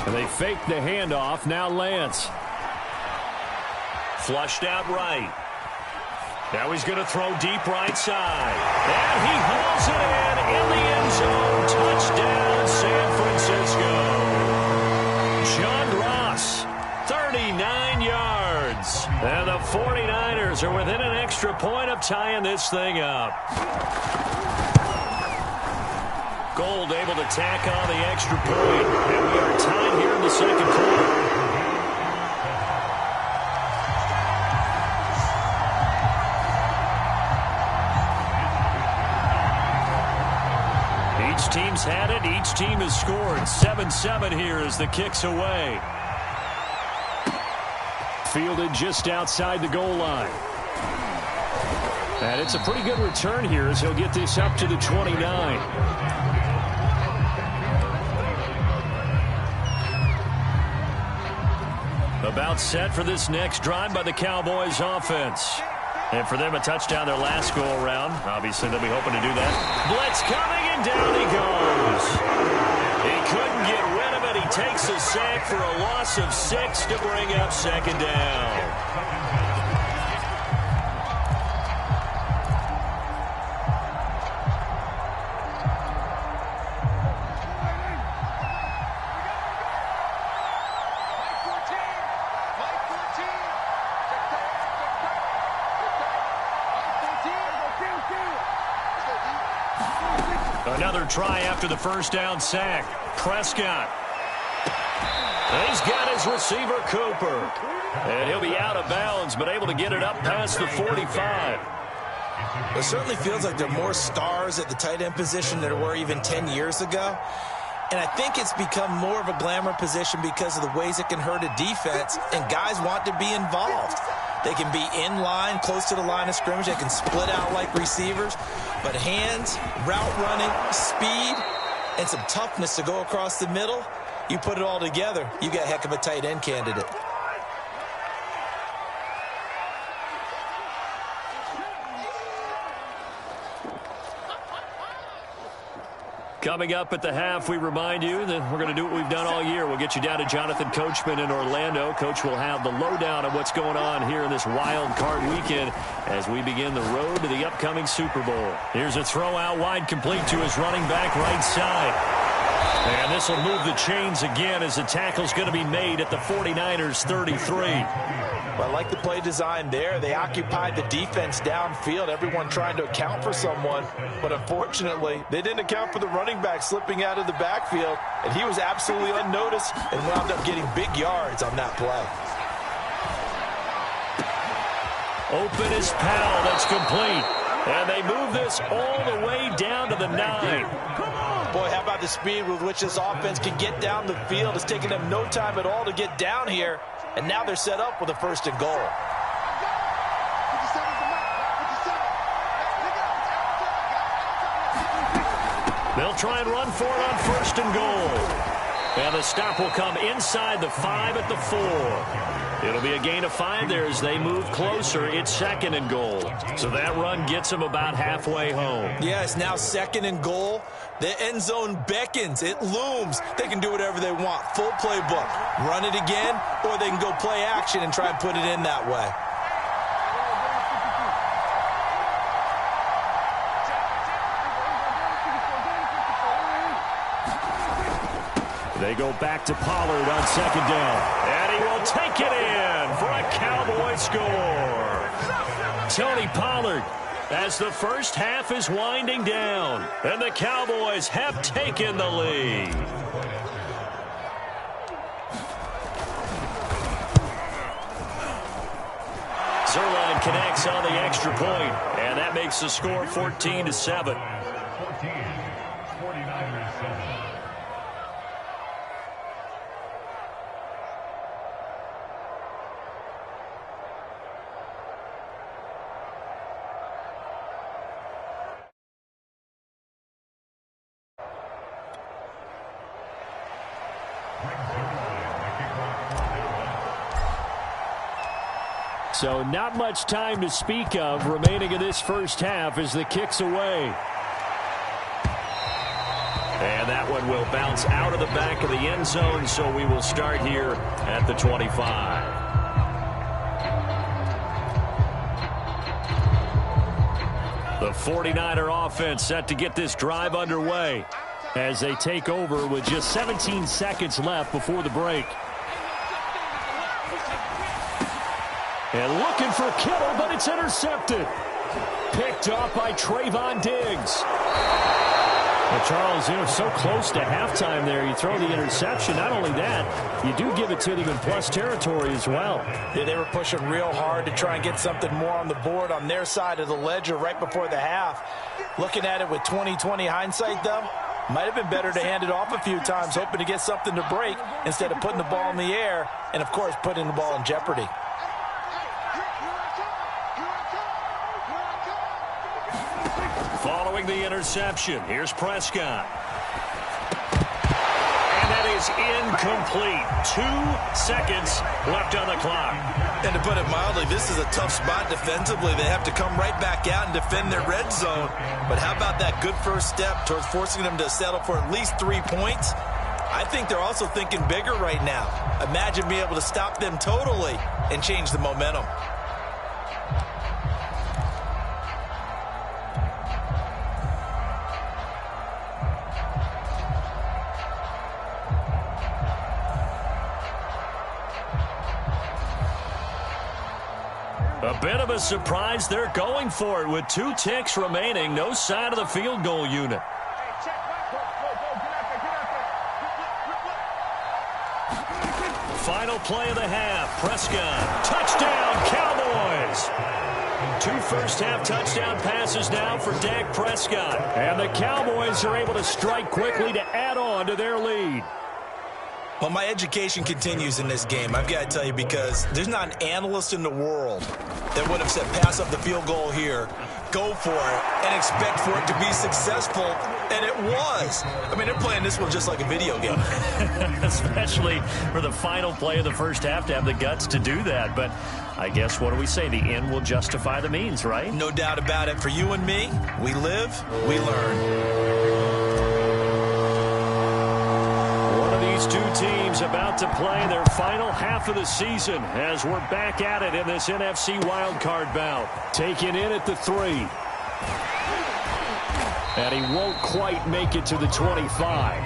And they fake the handoff. Now Lance. Flushed out right. Now he's going to throw deep right side. And he hauls it in the end zone. Touchdown, San Francisco. John Ross, 39 yards. And the 49ers are within an extra point of tying this thing up. Gold able to tack on the extra point. And we are tied here in the second quarter. Each team's had it. Each team has scored. 7-7 here as the kick's away. Fielded just outside the goal line. And it's a pretty good return here as he'll get this up to the 29. About set for this next drive by the Cowboys offense. And for them, a touchdown their last go-around. Obviously, they'll be hoping to do that. Blitz coming, and down he goes. He couldn't get rid of it. He takes a sack for a loss of 6 to bring up second down. Another try after the first down sack. Prescott. He's got his receiver, Cooper. And he'll be out of bounds, but able to get it up past the 45. It certainly feels like there are more stars at the tight end position than there were even 10 years ago. And I think it's become more of a glamour position because of the ways it can hurt a defense, and guys want to be involved. They can be in line, close to the line of scrimmage. They can split out like receivers. But hands, route running, speed, and some toughness to go across the middle, you put it all together, you got a heck of a tight end candidate. Coming up at the half, we remind you that we're going to do what we've done all year. We'll get you down to Jonathan Coachman in Orlando. Coach will have the lowdown of what's going on here in this wild card weekend as we begin the road to the upcoming Super Bowl. Here's a throw out wide, complete to his running back right side. And this will move the chains again as the tackle's going to be made at the 49ers 33. Well, I like the play design there. They occupied the defense downfield, everyone trying to account for someone. But unfortunately, they didn't account for the running back slipping out of the backfield. And he was absolutely unnoticed and wound up getting big yards on that play. Open is Powell. That's complete. And they move this all the way down to the 9. Boy, how about the speed with which this offense can get down the field? It's taken them no time at all to get down here. And now they're set up with a 1st and goal. They'll try and run for it on 1st and goal. And the stop will come inside the 5 at the 4. It'll be a gain of 5 there as they move closer. It's 2nd and goal. So that run gets them about halfway home. Yeah, it's now 2nd and goal. The end zone beckons. It looms. They can do whatever they want. Full playbook. Run it again, or they can go play action and try and put it in that way. They go back to Pollard on 2nd down. And he will take it in for a Cowboy score. Tony Pollard as the first half is winding down. And the Cowboys have taken the lead. Zerline connects on the extra point. And that makes the score 14-7. So not much time to speak of remaining in this first half as the kick's away. And that one will bounce out of the back of the end zone, so we will start here at the 25. The 49er offense set to get this drive underway as they take over with just 17 seconds left before the break. And looking for Kittle, but it's intercepted. Picked off by Trayvon Diggs. Well, Charles, you know, so close to halftime there. You throw the interception. Not only that, you do give it to them in plus territory as well. Yeah, they were pushing real hard to try and get something more on the board on their side of the ledger right before the half. Looking at it with 20/20 hindsight, though, might have been better to hand it off a few times, hoping to get something to break instead of putting the ball in the air and, of course, putting the ball in jeopardy. Following the interception, here's Prescott. And that is incomplete. 2 seconds left on the clock. And to put it mildly, this is a tough spot defensively. They have to come right back out and defend their red zone. But how about that good first step towards forcing them to settle for at least 3 points? I think they're also thinking bigger right now. Imagine being able to stop them totally and change the momentum. A bit of a surprise. They're going for it with 2 ticks remaining. No sign of the field goal unit. Final play of the half. Prescott. Touchdown, Cowboys. 2 first-half touchdown passes now for Dak Prescott. And the Cowboys are able to strike quickly to add on to their lead. Well, my education continues in this game, I've got to tell you, because there's not an analyst in the world that would have said pass up the field goal here, go for it, and expect for it to be successful, and it was. I mean, they're playing this one just like a video game. Especially for the final play of the first half to have the guts to do that. But I guess, what do we say? The end will justify the means, right? No doubt about it. For you and me, we live, we learn. These 2 teams about to play their final half of the season as we're back at it in this NFC wildcard bout. Taken in at the 3. And he won't quite make it to the 25.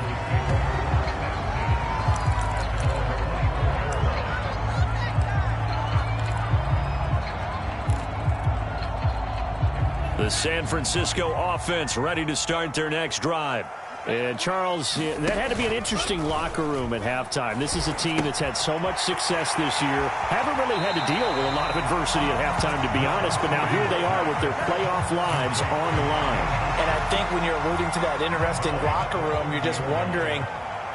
The San Francisco offense ready to start their next drive. And, Charles, that had to be an interesting locker room at halftime. This is a team that's had so much success this year. Haven't really had to deal with a lot of adversity at halftime, to be honest. But now here they are with their playoff lives on the line. And I think when you're alluding to that interesting locker room, you're just wondering,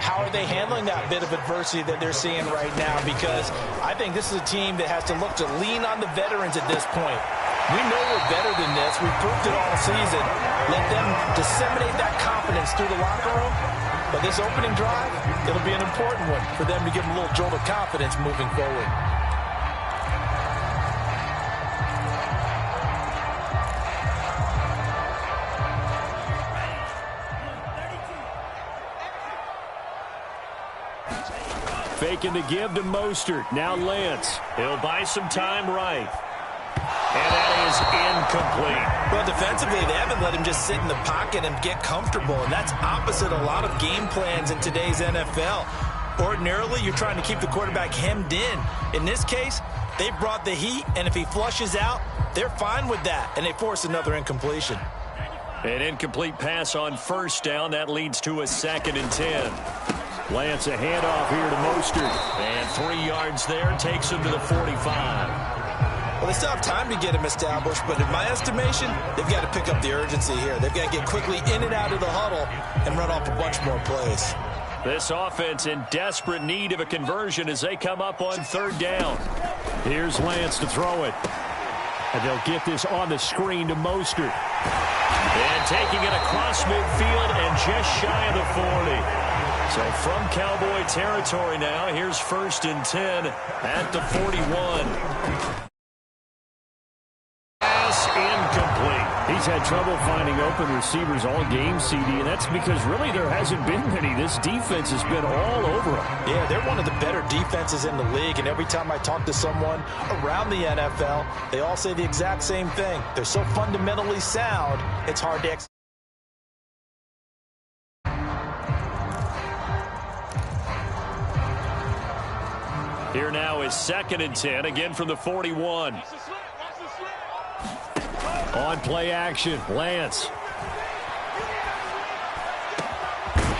how are they handling that bit of adversity that they're seeing right now? Because I think this is a team that has to look to lean on the veterans at this point. We know we're better than this. We've proved it all season. Let them disseminate that confidence through the locker room. But this opening drive, it'll be an important one for them to give them a little jolt of confidence moving forward. Faking the give to Mostert. Now Lance. He'll buy some time right. And that is incomplete. Well, defensively, they haven't let him just sit in the pocket and get comfortable, and that's opposite a lot of game plans in today's NFL. Ordinarily, you're trying to keep the quarterback hemmed in. In this case, they brought the heat, and if he flushes out, they're fine with that, and they force another incompletion. An incomplete pass on first down. That leads to a 2nd and 10. Lance, a handoff here to Mostert. And 3 yards there, takes him to the 45. Well, they still have time to get him established, but in my estimation, they've got to pick up the urgency here. They've got to get quickly in and out of the huddle and run off a bunch more plays. This offense in desperate need of a conversion as they come up on 3rd down. Here's Lance to throw it. And they'll get this on the screen to Mostert. And taking it across midfield and just shy of the 40. So from Cowboy territory now, here's 1st and 10 at the 41. Pass incomplete. He has had trouble finding open receivers all game, CD, and that's because really there hasn't been many. This defense has been all over them. Yeah, they're one of the better defenses in the league, and every time I talk to someone around the NFL, they all say the exact same thing. They're so fundamentally sound, it's hard to execute. Here now is 2nd and 10, again from the 41. On play action, Lance.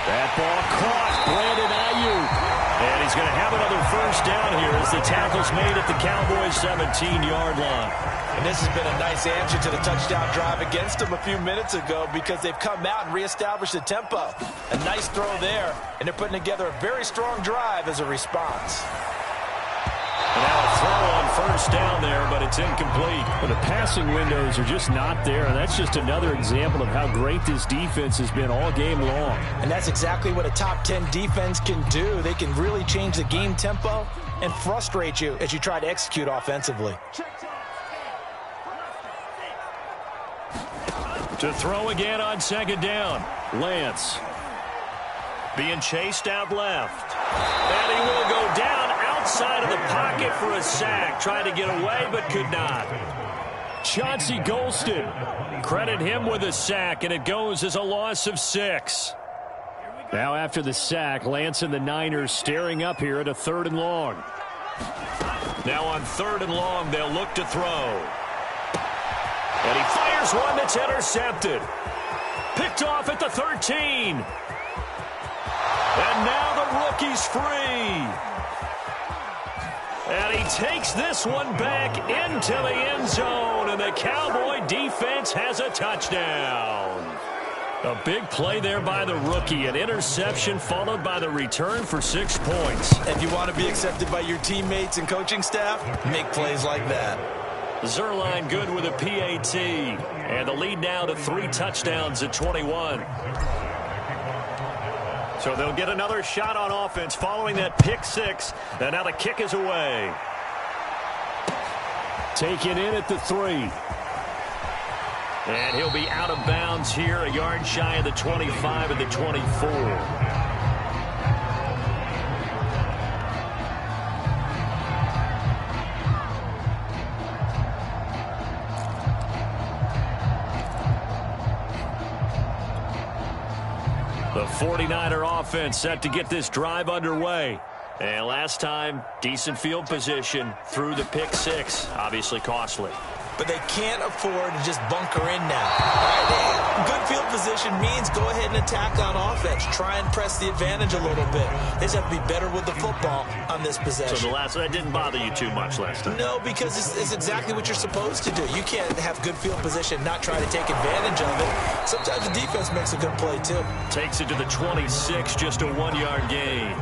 That ball caught, Brandon Ayuk. And he's going to have another first down here as the tackle's made at the Cowboys' 17-yard line. And this has been a nice answer to the touchdown drive against them a few minutes ago because they've come out and reestablished the tempo. A nice throw there, and they're putting together a very strong drive as a response. And now a throw on first down there, but it's incomplete. Well, the passing windows are just not there, and that's just another example of how great this defense has been all game long. And that's exactly what a top 10 defense can do. They can really change the game tempo and frustrate you as you try to execute offensively. To throw again on 2nd down, Lance. Being chased out left. And he will go down outside of the pocket for a sack. Tried to get away, but could not. Chauncey Golston. Credit him with a sack, and it goes as a loss of 6. Now after the sack, Lance and the Niners staring up here at a 3rd and long. Now on 3rd and long, they'll look to throw. And he fires one that's intercepted. Picked off at the 13. And now the rookie's free. And he takes this one back into the end zone, and the Cowboy defense has a touchdown. A big play there by the rookie, an interception followed by the return for 6 points. If you want to be accepted by your teammates and coaching staff, make plays like that. Zerline good with a PAT, and the lead now to 3 touchdowns at 21. So they'll get another shot on offense following that pick 6. And now the kick is away. Taken in at the 3. And he'll be out of bounds here, a yard shy of the 25 and the 24. The 49er offense set to get this drive underway. And last time, decent field position through the pick 6. Obviously costly. But they can't afford to just bunker in now. Right? Good field position means go ahead and attack on offense. Try and press the advantage a little bit. They just have to be better with the football on this possession. So that didn't bother you too much last time? No, because it's exactly what you're supposed to do. You can't have good field position, not try to take advantage of it. Sometimes the defense makes a good play, too. Takes it to the 26, just a 1-yard gain.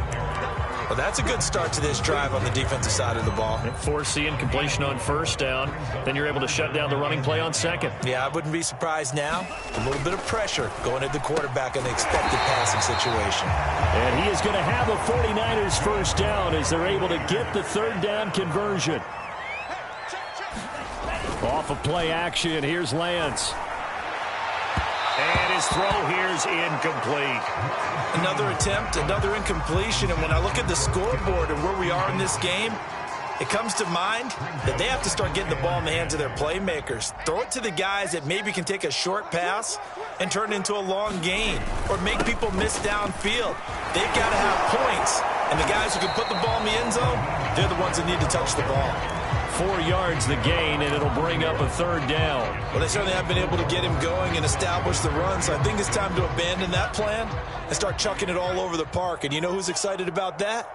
Well, that's a good start to this drive on the defensive side of the ball. Force the incompletion on first down. Then you're able to shut down the running play on 2nd. Yeah, I wouldn't be surprised now. A little bit of pressure going at the quarterback in the expected passing situation. And he is going to have a 49ers first down as they're able to get the 3rd down conversion. Off of play action, here's Lance. And his throw here's incomplete. Another attempt, another incompletion. And when I look at the scoreboard and where we are in this game, it comes to mind that they have to start getting the ball in the hands of their playmakers. Throw it to the guys that maybe can take a short pass and turn it into a long gain or make people miss downfield. They've got to have points. And the guys who can put the ball in the end zone, they're the ones that need to touch the ball. 4 yards the gain, and it'll bring up a 3rd down. Well, they certainly have been able to get him going and establish the run, so I think it's time to abandon that plan and start chucking it all over the park. And you know who's excited about that?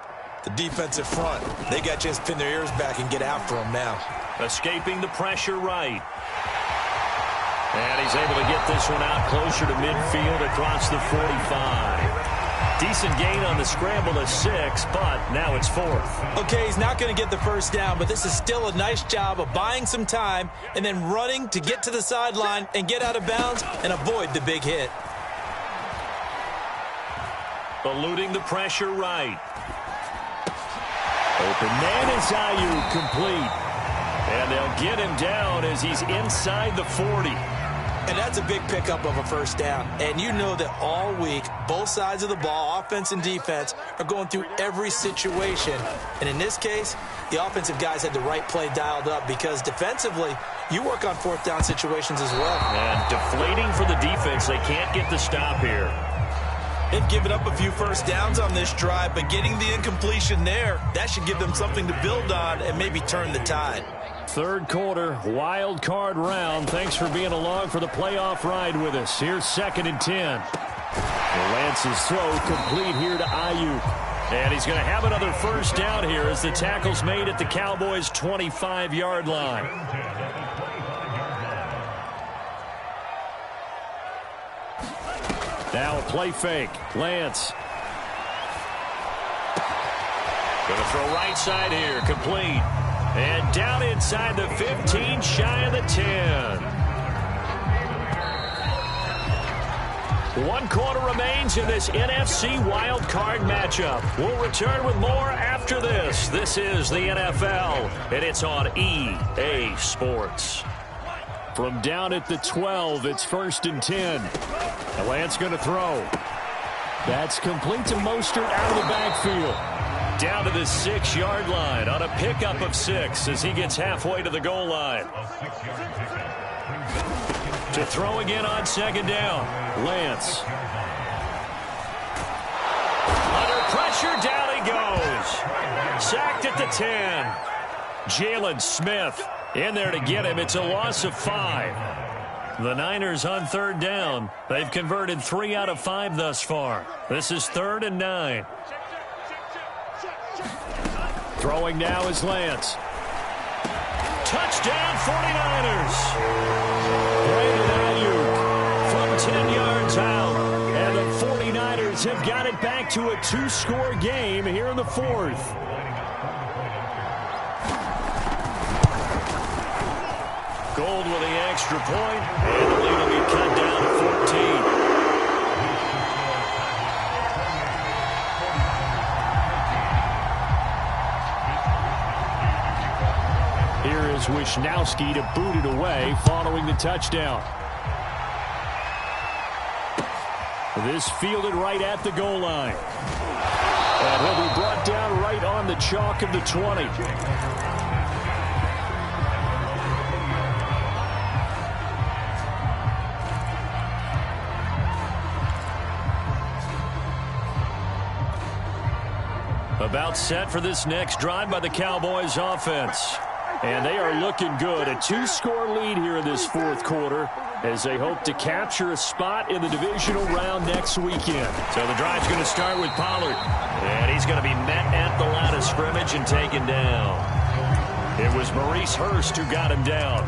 The defensive front. They got a chance to pin their ears back and get after him now. Escaping the pressure right. And he's able to get this one out closer to midfield across the 45. Decent gain on the scramble to 6, but now it's 4th. Okay, he's not going to get the first down, but this is still a nice job of buying some time and then running to get to the sideline and get out of bounds and avoid the big hit. Eluding the pressure right. Open man is Ayuk, complete. And they'll get him down as he's inside the 40. And that's a big pickup of a first down. And you know that all week, both sides of the ball, offense and defense, are going through every situation. And in this case, the offensive guys had the right play dialed up because defensively, you work on fourth down situations as well. And deflating for the defense. They can't get the stop here. They've given up a few first downs on this drive, but getting the incompletion there, that should give them something to build on and maybe turn the tide. Third quarter, wild card round. Thanks for being along for the playoff ride with us. Here's 2nd and 10. Lance's throw complete here to Ayuk. And he's going to have another first down here as the tackle's made at the Cowboys' 25-yard line. Now a play fake. Lance. Going to throw right side here. Complete. And down inside the 15, shy of the 10. 1 quarter remains in this NFC wild card matchup. We'll return with more after this. This is the NFL, and it's on EA Sports. From down at the 12, it's 1st and 10. And Lance going to throw. That's complete to Mostert out of the backfield. Down to the 6-yard line on a pickup of 6 as he gets halfway to the goal line. To throw again on 2nd down. Lance. Under pressure, down he goes. Sacked at the 10. Jalen Smith in there to get him. It's a loss of 5. The Niners on 3rd down. They've converted 3 out of 5 thus far. This is 3rd and 9. Throwing now is Lance. Touchdown 49ers. Brandon Ayuk From 10 yards out. and the 49ers have got it back to a 2-score game here in the 4th. Gold with the extra point, and the lead will be cut down to 14. Here is Wisnowski to boot it away following the touchdown. This fielded right at the goal line. And he'll be brought down right on the chalk of the 20. About set for this next drive by the Cowboys offense. And they are looking good. A 2-score lead here in this 4th quarter as they hope to capture a spot in the divisional round next weekend. So the drive's going to start with Pollard. And he's going to be met at the line of scrimmage and taken down. It was Maurice Hurst who got him down.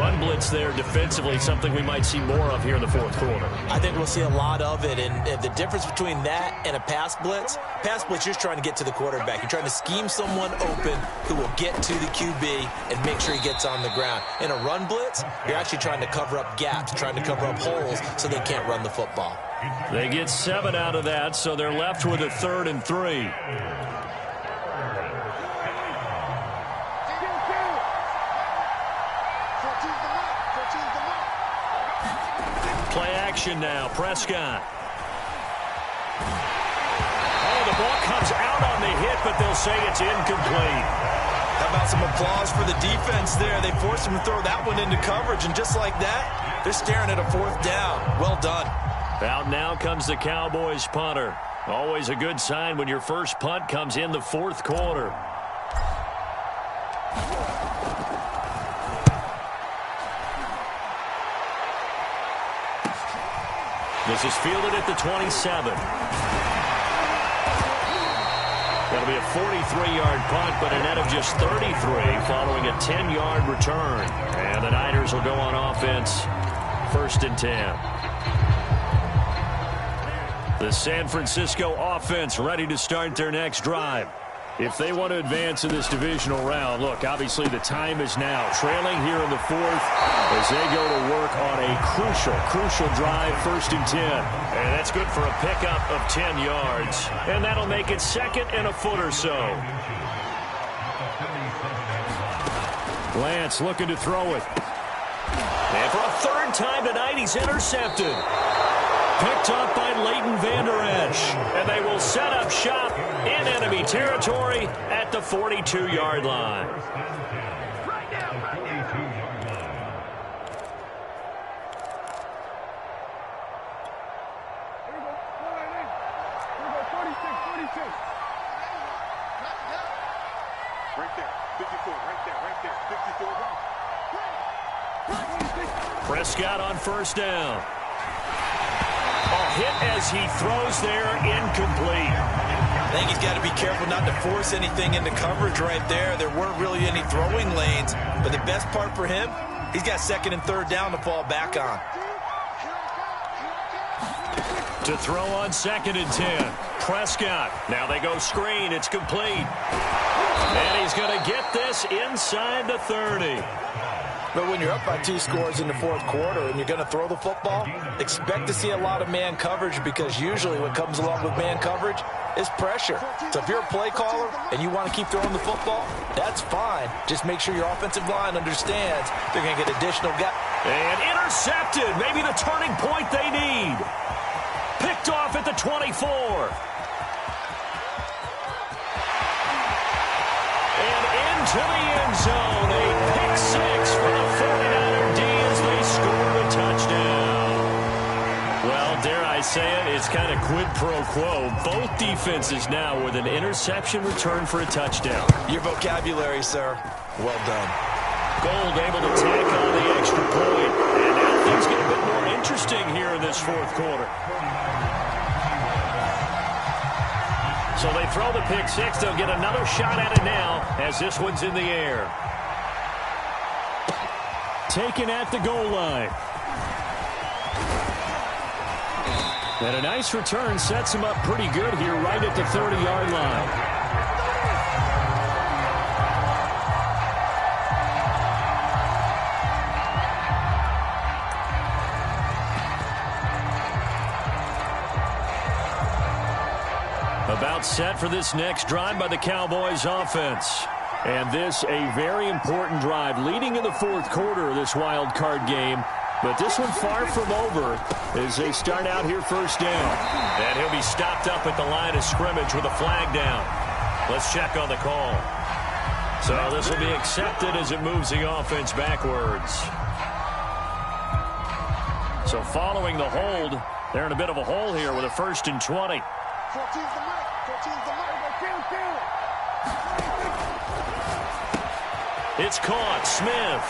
Run blitz there defensively, something we might see more of here in the 4th quarter. I think we'll see a lot of it, and the difference between that and a pass blitz, you're just trying to get to the quarterback. You're trying to scheme someone open who will get to the QB and make sure he gets on the ground. In a run blitz, you're actually trying to cover up gaps, trying to cover up holes so they can't run the football. They get 7 out of that, so they're left with a 3rd and 3. Play action now. Prescott. Oh, the ball comes out on the hit, but they'll say it's incomplete. How about some applause for the defense there? They forced him to throw that one into coverage, and just like that, they're staring at a 4th down. Well done. Out now comes the Cowboys punter. Always a good sign when your first punt comes in the 4th quarter. This is fielded at the 27. That'll be a 43-yard punt, but a net of just 33 following a 10-yard return. And the Niners will go on offense, 1st and 10. The San Francisco offense ready to start their next drive. If they want to advance in this divisional round, look, obviously the time is now. Trailing here in the 4th as they go to work on a crucial drive, 1st and 10. And that's good for a pickup of 10 yards. And that'll make it 2nd and a foot or so. Lance looking to throw it. And for a third time tonight, he's intercepted. Picked up by Leighton Vander Esch. And they will set up shop in enemy territory at the 42-yard line. Prescott on first down. A hit as he throws there, incomplete. I think he's got to be careful not to force anything into coverage right there. There weren't really any throwing lanes, but the best part for him, he's got second and third down to fall back on. To throw on second and 10. Prescott. Now they go screen. It's complete. And he's going to get this inside the 30. But when you're up by 2 scores in the fourth quarter and you're going to throw the football, expect to see a lot of man coverage, because usually what comes along with man coverage is pressure. So if you're a play caller and you want to keep throwing the football, that's fine. Just make sure your offensive line understands they're going to get additional guys. And intercepted. Maybe the turning point they need. Picked off at the 24. And into the end zone. A pick 6 for the 49er D as they score a touchdown. Well, dare I say it, it's kind of quid pro quo. Both defenses now with an interception return for a touchdown. Your vocabulary, sir. Well done. Gold able to tack on the extra point. And now things get a bit more interesting here in this fourth quarter. So they throw the pick 6. They'll get another shot at it now as this one's in the air. Taken at the goal line. And a nice return sets him up pretty good here right at the 30-yard line. About set for this next drive by the Cowboys offense. And this a very important drive leading in the fourth quarter of this wild card game. But this one far from over as they start out here first down. And he'll be stopped up at the line of scrimmage with a flag down. Let's check on the call. So this will be accepted as it moves the offense backwards. So following the hold, they're in a bit of a hole here with a 1st and 20. It's caught. Smith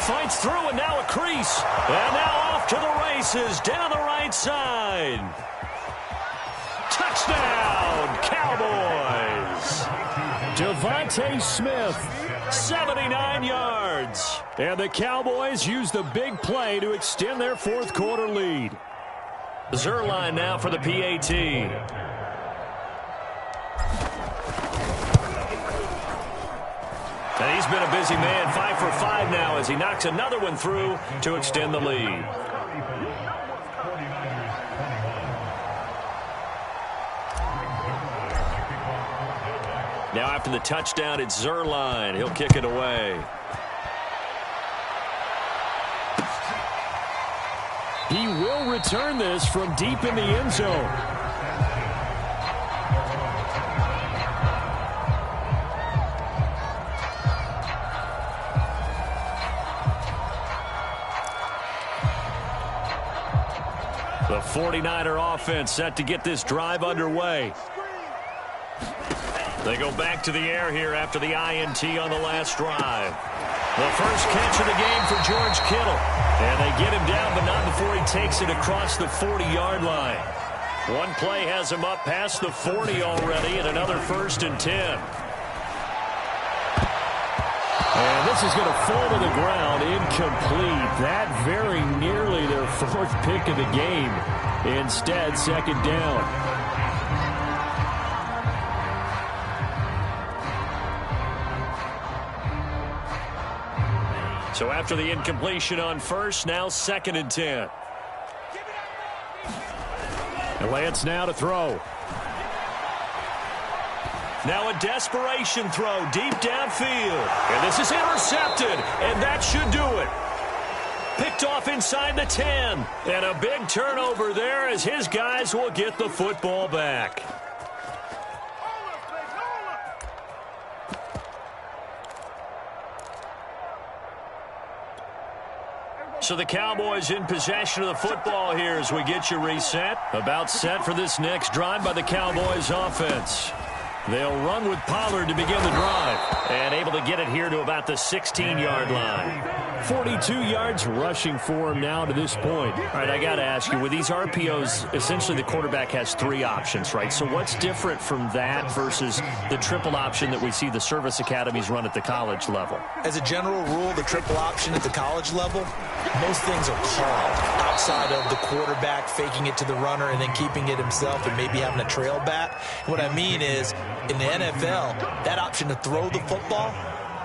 fights through, and now a crease. And now off to the races down the right side. Touchdown, Cowboys. Devontae Smith, 79 yards. And the Cowboys use the big play to extend their fourth quarter lead. Zuerlein now for the PAT. And he's been a busy man, 5 for 5 now as he knocks another one through to extend the lead. Now after the touchdown, it's Zuerlein. He'll kick it away. He will return this from deep in the end zone. The 49er offense set to get this drive underway. They go back to the air here after the INT on the last drive. The first catch of the game for George Kittle. And they get him down, but not before he takes it across the 40-yard line. One play has him up past the 40 already, and another 1st and 10. And this is going to fall to the ground, incomplete. That very nearly their 4th pick of the game. Instead, 2nd down. So after the incompletion on first, now 2nd and 10. And Lance now to throw. Now a desperation throw deep downfield. And this is intercepted, and that should do it. Picked off inside the 10. And a big turnover there as his guys will get the football back. So the Cowboys in possession of the football here as we get you reset. About set for this next drive by the Cowboys offense. They'll run with Pollard to begin the drive. And able to get it here to about the 16-yard line. 42 yards rushing for him now to this point. All right, I got to ask you, with these RPOs, essentially the quarterback has 3 options, right? So what's different from that versus the triple option that we see the service academies run at the college level? As a general rule, the triple option at the college level, most things are called outside of the quarterback faking it to the runner and then keeping it himself and maybe having a trail back. What I mean is, in the NFL, that option to throw the football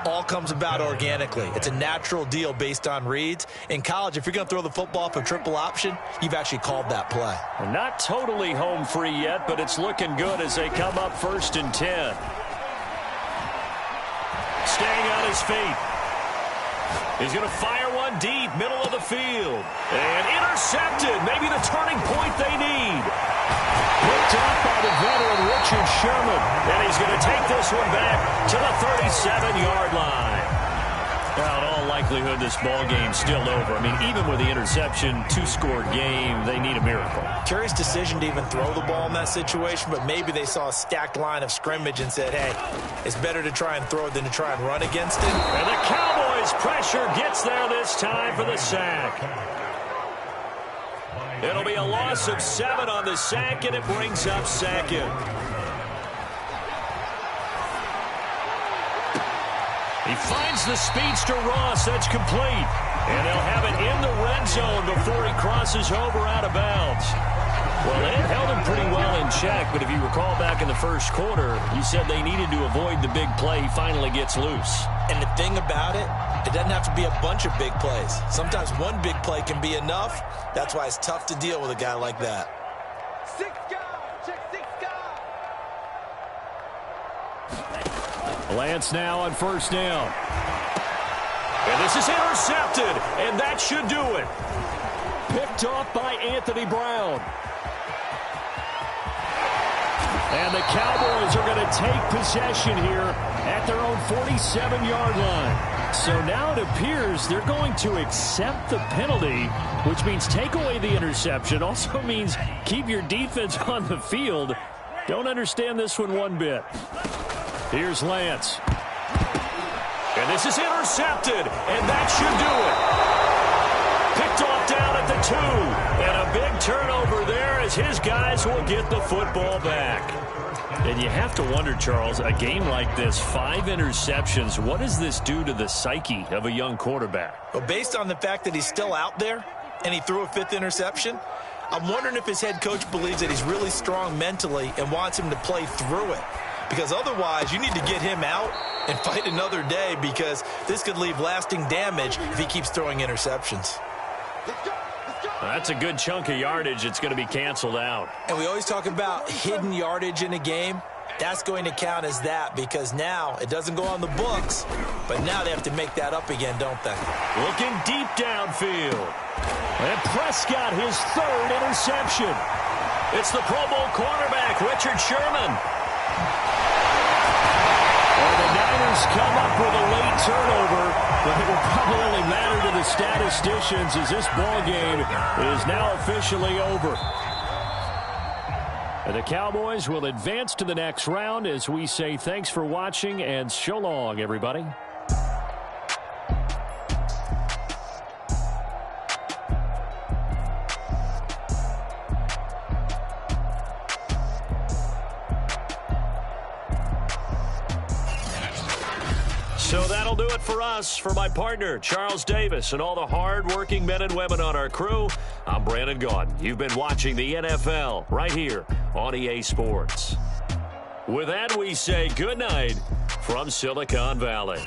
all comes about organically. It's a natural deal based on reads. In college, if you're going to throw the football for triple option, you've actually called that play. We're not totally home free yet, but it's looking good as they come up 1st and 10. Staying on his feet. He's going to fire one deep, middle of the field. And intercepted. Maybe the turning point they need. Picked off by the veteran Richard Sherman. And he's going to take this one back to the 37-yard line. Now, in all likelihood, this ball game's still over. I mean, even with the interception, 2-score game, they need a miracle. Curious decision to even throw the ball in that situation, but maybe they saw a stacked line of scrimmage and said, hey, it's better to try and throw it than to try and run against it. And the Cowboys' pressure gets there this time for the sack. It'll be a loss of 7 on the sack, and it brings up 2nd. He finds the speedster Ross. That's complete. And they'll have it in the red zone before he crosses over out of bounds. Well, they held him pretty well in check, but if you recall back in the first quarter, you said they needed to avoid the big play. He finally gets loose. And the thing about it, it doesn't have to be a bunch of big plays. Sometimes one big play can be enough. That's why it's tough to deal with a guy like that. 6 guard, check 6 guard. Lance now on 1st down. And this is intercepted, and that should do it. Picked off by Anthony Brown. And the Cowboys are going to take possession here at their own 47-yard line. So now it appears they're going to accept the penalty, which means take away the interception. Also means keep your defense on the field. Don't understand this one bit. Here's Lance. And this is intercepted, and that should do it. Picked off down at the 2. And a big turnover there as his guys will get the football back. And you have to wonder, Charles, a game like this, 5 interceptions, what does this do to the psyche of a young quarterback? Well, based on the fact that he's still out there and he threw a 5th interception, I'm wondering if his head coach believes that he's really strong mentally and wants him to play through it. Because otherwise, you need to get him out and fight another day, because this could leave lasting damage if he keeps throwing interceptions. That's a good chunk of yardage. It's going to be canceled out. And we always talk about hidden yardage in a game. That's going to count as that, because now it doesn't go on the books, but now they have to make that up again, don't they? Looking deep downfield. And Prescott, his 3rd interception. It's the Pro Bowl cornerback, Richard Sherman. And the Niners come up with a late turnover, but it will probably only matter to the statisticians as this ball game is now officially over. And the Cowboys will advance to the next round as we say thanks for watching and so long, everybody. So that'll do it for us. For my partner, Charles Davis, and all the hard-working men and women on our crew, I'm Brandon Gaudin. You've been watching the NFL right here on EA Sports. With that, we say good night from Silicon Valley.